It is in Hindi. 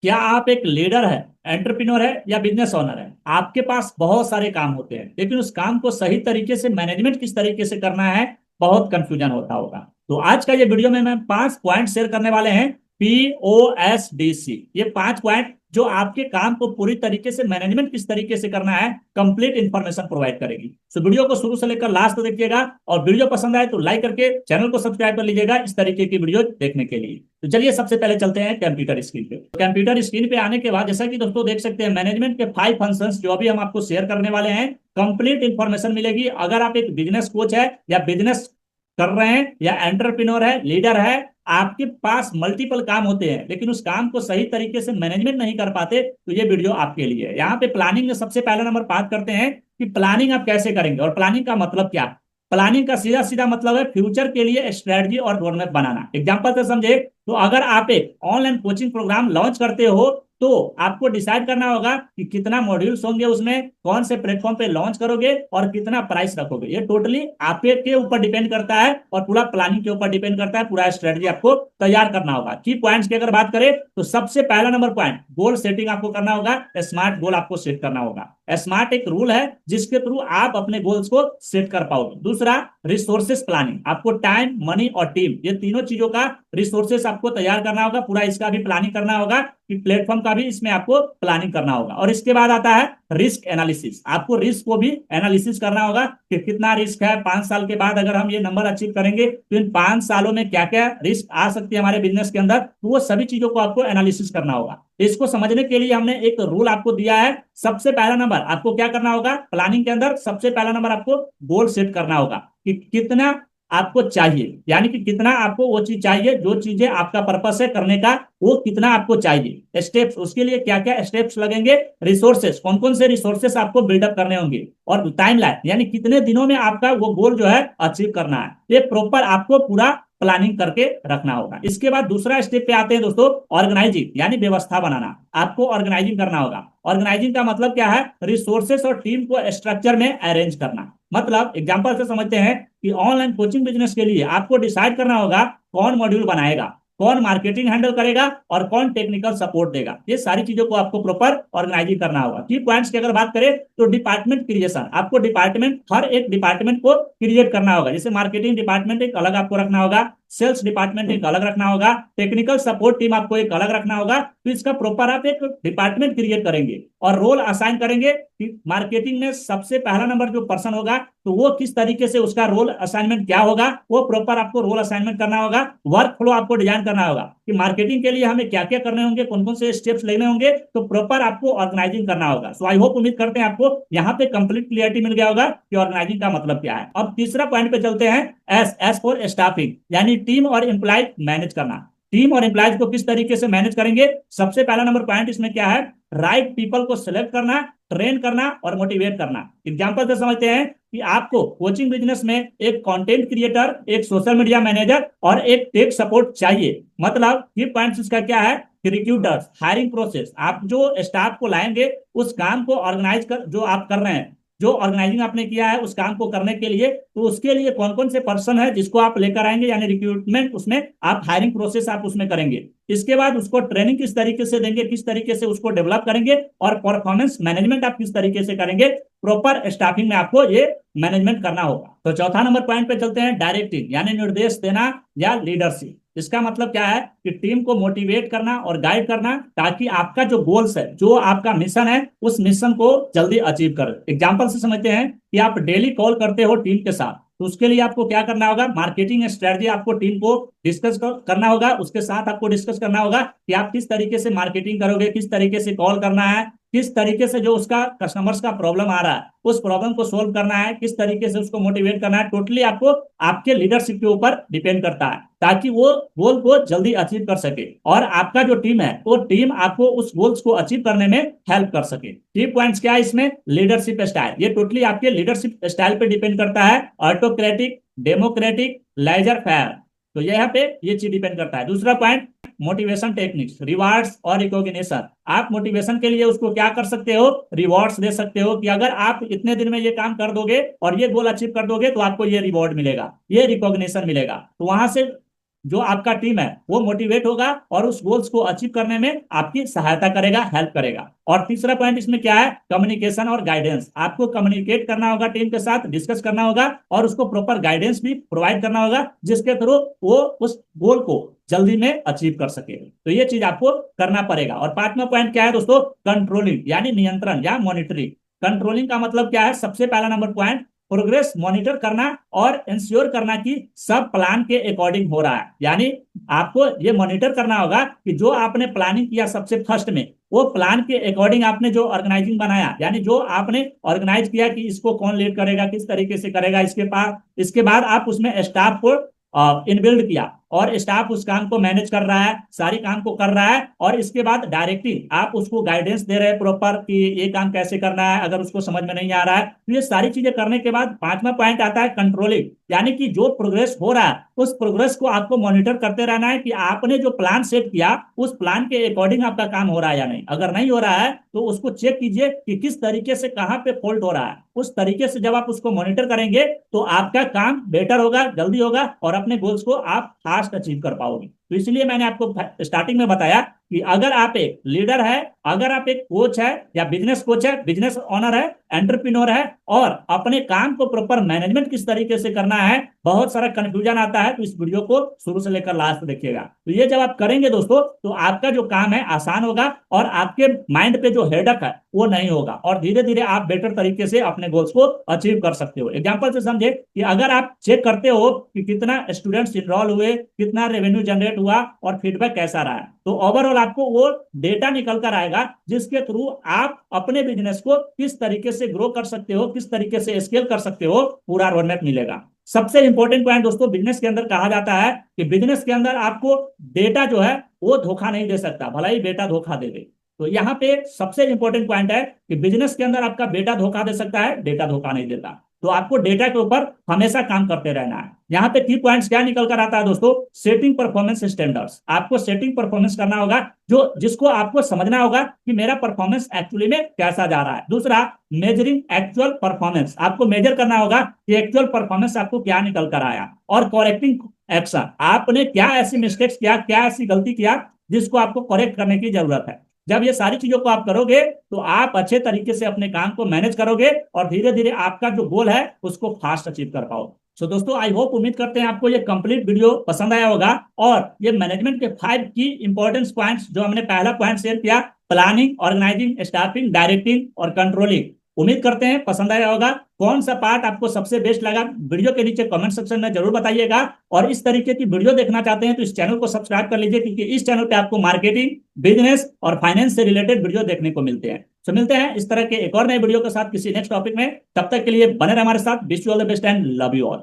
क्या आप एक लीडर है, एंटरप्रेन्योर है या बिजनेस ओनर है? आपके पास बहुत सारे काम होते हैं, लेकिन उस काम को सही तरीके से मैनेजमेंट किस तरीके से करना है, बहुत कंफ्यूजन होता होगा। तो आज का ये वीडियो में मैं 5 पॉइंट शेयर करने वाले हैं। POSDC, ये 5 पॉइंट जो आपके काम को पूरी तरीके से मैनेजमेंट किस तरीके से करना है, कंप्लीट इंफॉर्मेशन प्रोवाइड करेगी। तो वीडियो को शुरू से लेकर लास्ट तक देखिएगा, और वीडियो पसंद आए तो लाइक करके चैनल को सब्सक्राइब कर लीजिएगा इस तरीके की वीडियो देखने के लिए। तो चलिए सबसे पहले चलते हैं कंप्यूटर स्क्रीन पे। कंप्यूटर स्क्रीन पे आने के बाद जैसा कि दोस्तों देख सकते हैं, मैनेजमेंट के 5 फंक्शंस जो अभी हम आपको शेयर करने वाले हैं, कंप्लीट इंफॉर्मेशन मिलेगी। अगर आप एक बिजनेस कोच है या बिजनेस कर रहे हैं या एंटरप्रेन्योर है, लीडर है, आपके पास मल्टीपल काम होते हैं लेकिन उस काम को सही तरीके से मैनेजमेंट नहीं कर पाते, तो ये वीडियो आपके लिए है। यहाँ पे प्लानिंग में सबसे पहला नंबर बात करते हैं कि प्लानिंग आप कैसे करेंगे, और प्लानिंग का मतलब क्या। प्लानिंग का सीधा सीधा मतलब है फ्यूचर के लिए स्ट्रेटजी और रोडमैप बनाना। एग्जांपल से समझे तो अगर आप एक ऑनलाइन कोचिंग प्रोग्राम लॉन्च करते हो, तो आपको डिसाइड करना होगा कि कितना मॉड्यूल्स होंगे, उसमें कौन से प्लेटफॉर्म पे लॉन्च करोगे और कितना प्राइस रखोगे। ये टोटली आपके ऊपर डिपेंड करता है और पूरा प्लानिंग के ऊपर डिपेंड करता है। पूरा स्ट्रेटजी आपको तैयार करना होगा। की पॉइंट्स की अगर बात करें तो सबसे पहला नंबर पॉइंट, गोल सेटिंग आपको करना होगा। स्मार्ट गोल आपको सेट करना होगा। स्मार्ट एक रूल है जिसके थ्रू आप अपने गोल्स को सेट कर पाओगे। दूसरा, रिसोर्सेस प्लानिंग। आपको टाइम, मनी और टीम, ये तीनों चीजों का रिसोर्सेस आपको तैयार करना होगा। पूरा इसका भी प्लानिंग करना होगा कि प्लेटफॉर्म का भी इसमें आपको प्लानिंग करना होगा। और इसके बाद आता है रिस्क एनालिसिस। आपको रिस्क को भी एनालिसिस करना होगा कि कितना रिस्क है, 5 साल के बाद अगर हम ये नंबर अचीव करेंगे तो इन 5 सालों में क्या क्या रिस्क आ सकती है हमारे बिजनेस के अंदर, तो वो सभी चीजों को आपको एनालिसिस करना होगा। इसको समझने के लिए हमने एक रूल आपको दिया है। सबसे पहला नंबर आपको क्या करना होगा, प्लानिंग के अंदर सबसे पहला नंबर आपको गोल सेट करना होगा कि कितना आपको चाहिए, यानी कि कितना आपको वो चीज चाहिए, जो चीजें आपका पर्पस है करने का, वो कितना आपको चाहिए। स्टेप्स, उसके लिए क्या क्या स्टेप्स लगेंगे, रिसोर्सेस, कौन कौन से रिसोर्सेस आपको बिल्डअप करने होंगे, और टाइम लाइन, यानी कितने दिनों में आपका वो गोल जो है अचीव करना है। ये प्रॉपर आपको पूरा प्लानिंग करके रखना होगा। इसके बाद दूसरा स्टेप पे आते हैं दोस्तों, ऑर्गेनाइजिंग, यानी व्यवस्था बनाना। आपको ऑर्गेनाइजिंग करना होगा। ऑर्गेनाइजिंग का मतलब क्या है, रिसोर्सेस और टीम को स्ट्रक्चर में अरेंज करना। मतलब एग्जांपल से समझते हैं कि ऑनलाइन कोचिंग बिजनेस के लिए आपको डिसाइड करना होगा कौन मॉड्यूल बनाएगा, कौन मार्केटिंग हैंडल करेगा और कौन टेक्निकल सपोर्ट देगा। ये सारी चीजों को आपको प्रॉपर ऑर्गेनाइजिंग करना होगा। की पॉइंट्स की अगर बात करें तो डिपार्टमेंट क्रिएशन, आपको डिपार्टमेंट, हर एक डिपार्टमेंट को क्रिएट करना होगा। जैसे मार्केटिंग डिपार्टमेंट एक अलग आपको रखना होगा, सेल्स डिपार्टमेंट एक अलग रखना होगा, टेक्निकल सपोर्ट टीम आपको एक अलग रखना होगा। तो इसका प्रॉपर आप एक डिपार्टमेंट क्रिएट करेंगे और रोल असाइन करेंगे कि मार्केटिंग में सबसे पहला नंबर जो पर्सन होगा, तो वो किस तरीके से उसका रोल असाइनमेंट क्या होगा, वो प्रॉपर आपको रोल असाइनमेंट करना होगा। वर्क फ्लो आपको डिजाइन करना होगा कि मार्केटिंग के लिए हमें क्या क्या करने होंगे, कौन कौन से स्टेप्स लेने होंगे, तो प्रॉपर आपको ऑर्गेनाइजिंग करना होगा। सो आई होप, उम्मीद करते हैं आपको यहाँ पे कंप्लीट क्लियरिटी मिल गया होगा कि ऑर्गेनाइजिंग का मतलब क्या है। अब तीसरा पॉइंट पे चलते हैं, एस फॉर स्टाफिंग, यानी टीम और एम्प्लॉय मैनेज करना। टीम और एम्प्लॉयज को किस तरीके से मैनेज करेंगे, सबसे पहला नंबर पॉइंट इसमें क्या है, राइट पीपल को सिलेक्ट करना, ट्रेन करना और मोटिवेट करना। एग्जांपल से समझते हैं कि आपको कोचिंग बिजनेस में एक कंटेंट क्रिएटर, एक सोशल मीडिया मैनेजर और एक टेक सपोर्ट चाहिए। मतलब ये पॉइंट्स इसका क्या है, रिक्रूटर्स, हायरिंग प्रोसेस, आप जो स्टाफ को लाएंगे उस काम को ऑर्गेनाइज कर, जो आप कर रहे हैं, जो ऑर्गेनाइजिंग आपने किया है उस काम को करने के लिए, तो उसके लिए कौन कौन से पर्सन है जिसको आप लेकर आएंगे, यानी रिक्रूटमेंट, उसमें आप हायरिंग प्रोसेस आप उसमें करेंगे। इसके बाद उसको ट्रेनिंग किस तरीके से देंगे, किस तरीके से उसको डेवलप करेंगे, और परफॉर्मेंस मैनेजमेंट आप किस तरीके से करेंगे। प्रॉपर स्टाफिंग में आपको ये मैनेजमेंट करना होगा। तो चौथा नंबर पॉइंट पे चलते हैं, डायरेक्टिंग, यानी निर्देश देना या लीडरशिप। इसका मतलब क्या है कि टीम को मोटिवेट करना और गाइड करना, ताकि आपका जो गोल्स है, जो आपका मिशन है, उस मिशन को जल्दी अचीव करें। एग्जांपल से समझते हैं कि आप डेली कॉल करते हो टीम के साथ, तो उसके लिए आपको क्या करना होगा, मार्केटिंग स्ट्रेटजी आपको टीम को डिस्कस करना होगा। उसके साथ आपको डिस्कस करना होगा कि आप किस तरीके से मार्केटिंग करोगे, किस तरीके से कॉल करना है, किस तरीके से जो उसका कस्टमर्स का प्रॉब्लम आ रहा है उस प्रॉब्लम को सोल्व करना है, किस तरीके से उसको मोटिवेट करना है। टोटली आपको आपके लीडरशिप के ऊपर डिपेंड करता है, ताकि वो गोल को जल्दी अचीव कर सके और आपका जो टीम है वो टीम आपको उस गोल्स को अचीव करने में हेल्प कर सके। की पॉइंट्स क्या है इसमें, लीडरशिप स्टाइल, ये टोटली आपके लीडरशिप स्टाइल पे डिपेंड करता है। ऑटोक्रेटिक, डेमोक्रेटिक, लेजर फेयर, तो यहाँ पे ये चीज डिपेंड करता है। दूसरा पॉइंट, मोटिवेशन टेक्निक्स, रिवार्ड्स और रिकॉग्निशन। आप मोटिवेशन के लिए उसको क्या कर सकते हो, रिवॉर्ड्स दे सकते हो कि अगर आप इतने दिन में ये काम कर दोगे और ये गोल अचीव कर दोगे तो आपको ये रिवॉर्ड मिलेगा, ये रिकॉग्निशन मिलेगा। तो वहां से जो आपका टीम है वो मोटिवेट होगा और उस गोल्स को अचीव करने में आपकी सहायता करेगा, हेल्प करेगा। और तीसरा पॉइंट इसमें क्या है, कम्युनिकेशन और गाइडेंस। आपको कम्युनिकेट करना होगा, टीम के साथ डिस्कस करना होगा और उसको प्रॉपर गाइडेंस भी प्रोवाइड करना होगा, जिसके थ्रू वो उस गोल को जल्दी में अचीव कर सके। तो ये चीज आपको करना पड़ेगा। और पांचवा पॉइंट क्या है दोस्तों, कंट्रोलिंग यानी नियंत्रण या मॉनिटरिंग। कंट्रोलिंग का मतलब क्या है, सबसे पहला नंबर पॉइंट, प्रोग्रेस मॉनिटर करना और इंश्योर करना कि सब प्लान के अकॉर्डिंग हो रहा है। यानी आपको ये मॉनिटर करना होगा कि जो आपने प्लानिंग किया सबसे फर्स्ट में, वो प्लान के अकॉर्डिंग आपने जो ऑर्गेनाइजिंग बनाया, यानी जो आपने ऑर्गेनाइज किया कि इसको कौन लीड करेगा, किस तरीके से करेगा, इसके बाद आप उसमें स्टाफ को इनबिल्ड किया और स्टाफ उस काम को मैनेज कर रहा है, सारी काम को कर रहा है। और इसके बाद डायरेक्टिंग, आप उसको गाइडेंस दे रहे हैं प्रॉपर कि ये काम कैसे करना है, अगर उसको समझ में नहीं आ रहा है। तो ये सारी चीजें करने के बाद पांचवा पॉइंट आता है कंट्रोलिंग, यानी कि जो प्रोग्रेस हो रहा है उस प्रोग्रेस को आपको मॉनिटर करते रहना है कि आपने जो प्लान सेट किया उस प्लान के अकॉर्डिंग आपका काम हो रहा है या नहीं। अगर नहीं हो रहा है तो उसको चेक कीजिए कि किस तरीके से कहाँ पे फॉल्ट हो रहा है। उस तरीके से जब आप उसको मॉनिटर करेंगे तो आपका काम बेटर होगा, जल्दी होगा और अपने गोल्स को आप फास्ट अचीव कर पाओगे। तो इसलिए मैंने आपको स्टार्टिंग में बताया कि अगर आप एक लीडर है, अगर आप एक कोच है या बिजनेस कोच है, बिजनेस ओनर है, एंटरप्रेन्योर है और अपने काम को प्रॉपर मैनेजमेंट किस तरीके से करना है, बहुत सारा कंफ्यूजन आता है, तो इस वीडियो को शुरू से लेकर लास्ट देखिएगा। तो ये जब आप करेंगे दोस्तों तो आपका जो काम है आसान होगा और आपके माइंड पे जो हेडक है वो नहीं होगा और धीरे धीरे आप बेटर तरीके से अपने गोल्स को अचीव कर सकते हो। एग्जाम्पल से समझे कि अगर आप चेक करते हो कि कितना स्टूडेंट्स इनरोल हुए, कितना रेवेन्यू जनरेट हुआ और फीडबैक कैसा रहा है, तो ओवरऑल आपको वो डेटा निकल कर आएगा जिसके थ्रू आप अपने बिजनेस को किस तरीके से ग्रो कर सकते हो, किस तरीके से स्केल कर सकते हो, पूरा रोडमैप मिलेगा। सबसे इंपॉर्टेंट पॉइंट दोस्तों, बिजनेस के अंदर कहा जाता है कि बिजनेस के अंदर आपको डेटा जो है वो धोखा नहीं दे सकता, भला ही बेटा धोखा दे दे। तो यहाँ पे सबसे इंपॉर्टेंट पॉइंट है कि बिजनेस के अंदर आपका बेटा धोखा दे सकता है, डेटा धोखा नहीं देता। तो आपको डेटा के ऊपर हमेशा काम करते रहना है। यहाँ पे की पॉइंट्स क्या निकल कर आता है दोस्तों, सेटिंग परफॉर्मेंस स्टैंडर्ड्स। आपको सेटिंग परफॉर्मेंस करना होगा, जो जिसको आपको समझना होगा कि मेरा परफॉर्मेंस एक्चुअली में कैसा जा रहा है। दूसरा, मेजरिंग एक्चुअल परफॉर्मेंस। आपको मेजर करना होगा कि एक्चुअल परफॉर्मेंस आपको क्या निकल कर आया। और करेक्टिंग एक्शन, आपने क्या ऐसी मिस्टेक्स किया, क्या ऐसी गलती किया जिसको आपको करेक्ट करने की जरूरत है। जब ये सारी चीजों को आप करोगे तो आप अच्छे तरीके से अपने काम को मैनेज करोगे और धीरे धीरे आपका जो गोल है उसको फास्ट अचीव कर पाओ। सो दोस्तों, आई होप, उम्मीद करते हैं आपको ये कंप्लीट वीडियो पसंद आया होगा और ये मैनेजमेंट के 5 की इंपॉर्टेंस पॉइंट्स जो हमने पहला पॉइंट शेयर किया, प्लानिंग, ऑर्गेनाइजिंग, स्टाफिंग, डायरेक्टिंग और कंट्रोलिंग, उम्मीद करते हैं पसंद आया होगा। कौन सा पार्ट आपको सबसे बेस्ट लगा वीडियो के नीचे कमेंट सेक्शन में जरूर बताइएगा। और इस तरीके की वीडियो देखना चाहते हैं तो इस चैनल को सब्सक्राइब कर लीजिए, क्योंकि इस चैनल पे आपको मार्केटिंग, बिजनेस और फाइनेंस से रिलेटेड वीडियो देखने को मिलते हैं। तो मिलते हैं इस तरह के एक और नए वीडियो के साथ किसी नेक्स्ट टॉपिक में। तब तक के लिए बने रहे हमारे साथ। Wish you all the best and love you all.